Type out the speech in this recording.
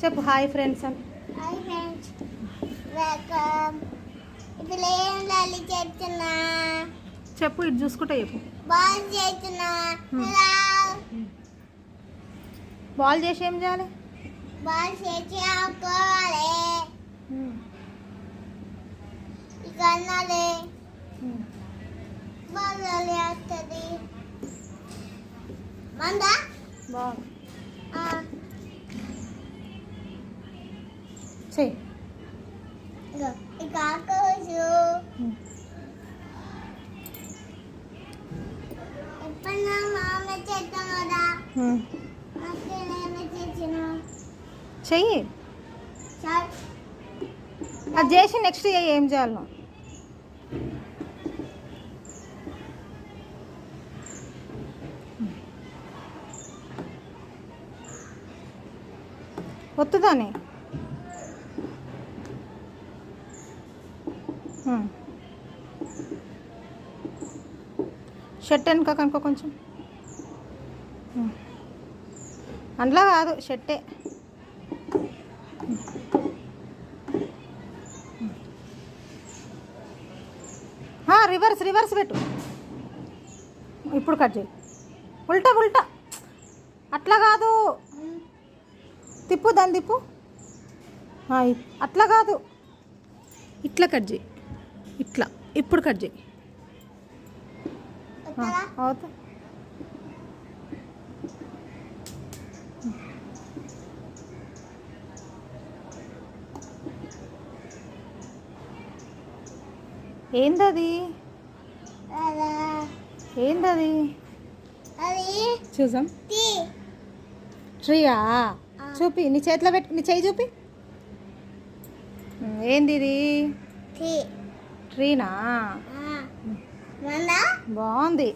చెప్పు hi friends అని. Hi friends, welcome. ఇప్పుడు ఏం లాలి చేస్తున్నా? చెప్పు, ఇటు చూసుకుంటా చెప్పు. బాల్ చేస్తున్నా. బాల్ చేసి ఏం చేయాలి? బాల్ చేసి ఆడుకోవాలి. ఇక అన్నది బాల్ వేస్తుంది. మందా బాల్ చెయ్యి. ఇక ఆడుకోవచ్చు. ఎప్పుడన్నా మామ చేస్తాం కదా, చెయ్యి. అది చేసి నెక్స్ట్ ఏం చేయాలి? ఒత్తుదాని షర్ట్ వెనుక కనుక కొంచెం అందులో కాదు, షర్టే. రివర్స్ రివర్స్ పెట్టు. ఇప్పుడు కట్ చేయి. ఉల్టా ఉల్టా, అట్లా కాదు, తిప్పు, దాన్ని తిప్పు. అట్లా కాదు, ఇట్లా కట్ చేయి. ఇట్లా ఇప్పుడు కట్ చేయి. అవుతా. ఏందది? ఏందది? చూసాం. ట్రీయా? చూపి, నీ చేతిలో పెట్టు, నీ చేయి చూపి. ఏంది ఇది? ట్రీనా? బాగుంది.